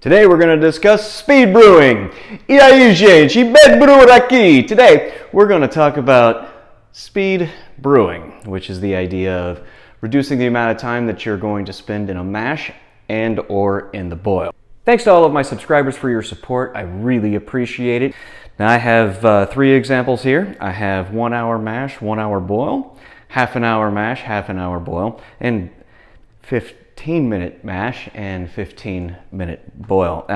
Today we're going to discuss speed brewing. E aí, gente, B.E.D brewer aqui. Today we're going to talk about speed brewing, which is the idea of reducing the amount of time that you're going to spend in a mash and or in the boil. Thanks to all of my subscribers for your support. I really appreciate it. Now I have 3 examples here. I have 1 hour mash, 1 hour boil, half an hour mash, half an hour boil, and 15-minute mash and 15-minute boil.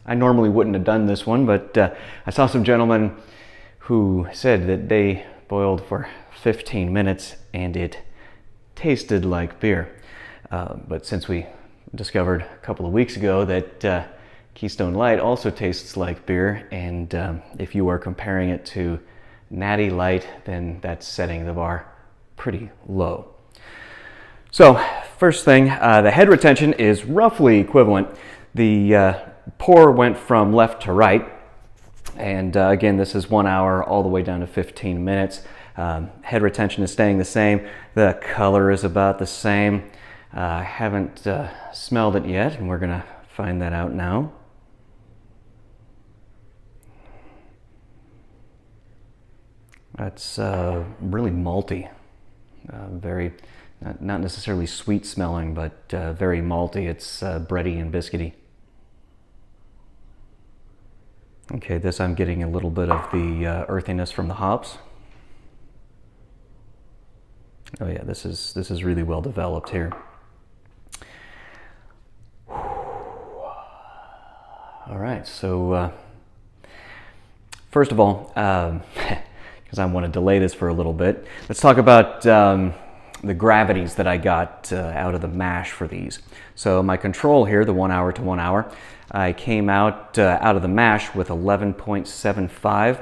I normally wouldn't have done this one, but I saw some gentlemen who said that they boiled for 15 minutes and it tasted like beer. But since we discovered a couple of weeks ago that Keystone Light also tastes like beer, and if you are comparing it to Natty Light, then that's setting the bar pretty low. So first thing, the head retention is roughly equivalent. The pour went from left to right, and again, this is 1 hour all the way down to 15 minutes. Head retention is staying the same. The color is about the same. I haven't smelled it yet, and we're gonna find that out now. That's really malty, very not necessarily sweet smelling, but very malty. It's bready and biscuity. Okay, this I'm getting a little bit of the earthiness from the hops. Oh yeah, this is really well developed here. All right, so first of all, because I want to delay this for a little bit, let's talk about the gravities that I got out of the mash for these. So my control here, the 1 hour to 1 hour, I came out of the mash with 11.75.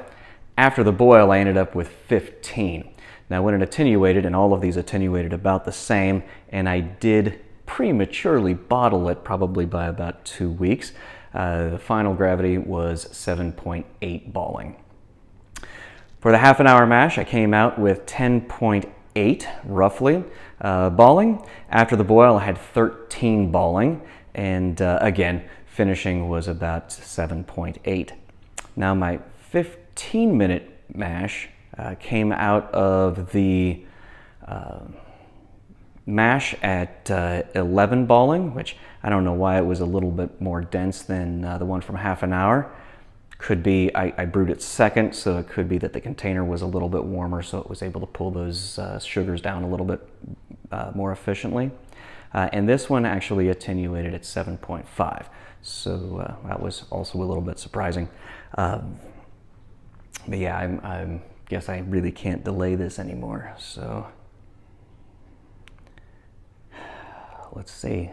After the boil, I ended up with 15. Now when it attenuated, and all of these attenuated about the same, and I did prematurely bottle it probably by about 2 weeks, the final gravity was 7.8 balling. For the half an hour mash, I came out with 10.8 roughly balling. After the boil, I had 13 balling, and again, finishing was about 7.8. Now my 15-minute mash came out of the mash at 11 balling, which I don't know why it was a little bit more dense than the one from half an hour. Could be I brewed it second, so it could be that the container was a little bit warmer, so it was able to pull those sugars down a little bit more efficiently. And this one actually attenuated at 7.5, so that was also a little bit surprising. But yeah, I guess I really can't delay this anymore, so let's see.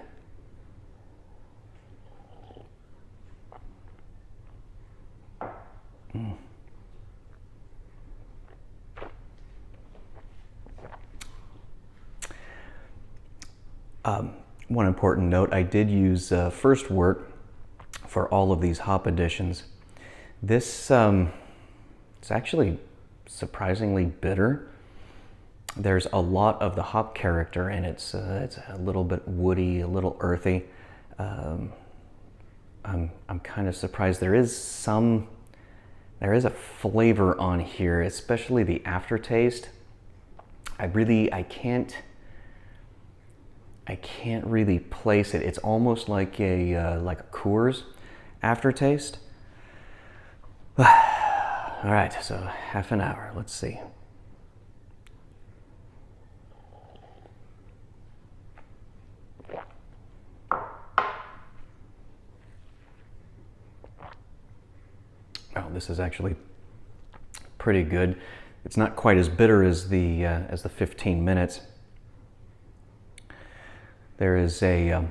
One important note, I did use first wort for all of these hop additions. This it's actually surprisingly bitter. There's a lot of the hop character, and it's a little bit woody, a little earthy. I'm kind of surprised. There is a flavor on here, especially the aftertaste. I can't really place it. It's almost like a Coors aftertaste. All right, so half an hour. Let's see. Oh, this is actually pretty good. It's not quite as bitter as the 15 minutes. There is a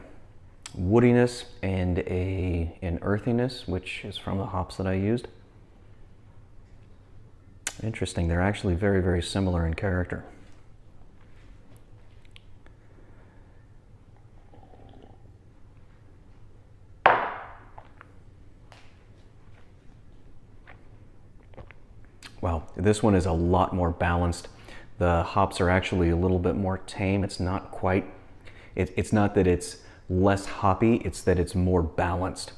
woodiness and an earthiness, which is from the hops that I used. Interesting, they're actually very, very similar in character. Wow, this one is a lot more balanced. The hops are actually a little bit more tame. It's not quite, it's not that it's less hoppy, it's that it's more balanced.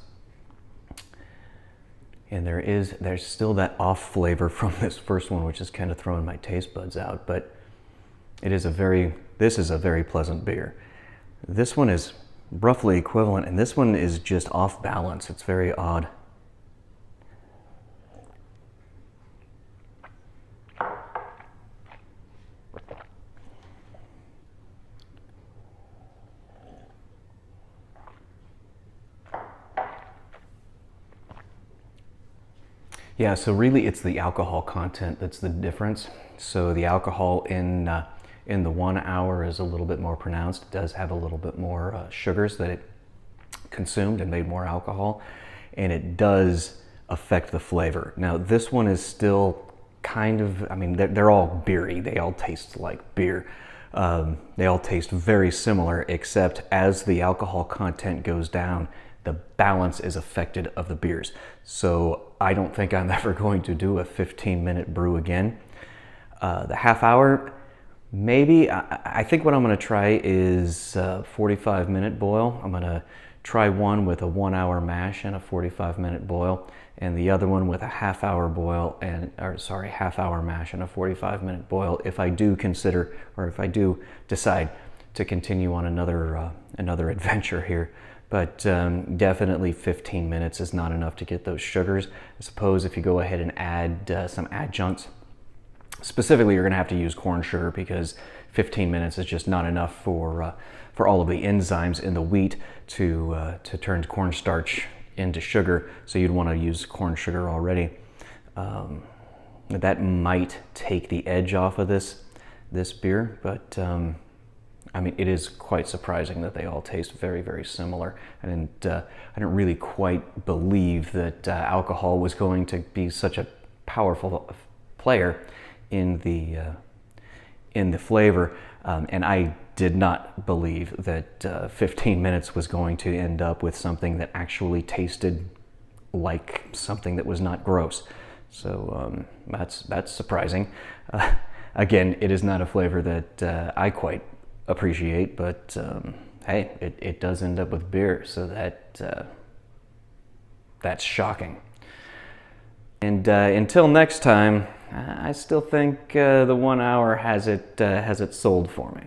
And there's still that off flavor from this first one, which is kind of throwing my taste buds out, but this is a very pleasant beer. This one is roughly equivalent, and this one is just off balance. It's very odd. Yeah, so really it's the alcohol content that's the difference. So the alcohol in the 1 hour is a little bit more pronounced. It does have a little bit more sugars that it consumed and made more alcohol, and it does affect the flavor. Now this one is still kind of, I mean, they're all beery. They all taste like beer. They all taste very similar, except as the alcohol content goes down, the balance is affected of the beers. So I don't think I'm ever going to do a 15-minute brew again. The half hour, maybe. I think what I'm gonna try is a 45-minute boil. I'm gonna try one with a 1 hour mash and a 45-minute boil, and the other one with a half hour boil half hour mash and a 45-minute boil if I do consider, or if I do decide to continue on another adventure here. But definitely 15 minutes is not enough to get those sugars. I suppose if you go ahead and add some adjuncts, specifically you're gonna have to use corn sugar, because 15 minutes is just not enough for all of the enzymes in the wheat to turn cornstarch into sugar. So you'd want to use corn sugar already. That might take the edge off of this beer, but I mean, it is quite surprising that they all taste very, very similar. I didn't really quite believe that alcohol was going to be such a powerful player in the flavor, and I did not believe that 15 minutes was going to end up with something that actually tasted like something that was not gross. So that's surprising. Again, it is not a flavor that I quite appreciate, but hey, it does end up with beer, so that's shocking. And until next time, I still think the 1 hour has it sold for me.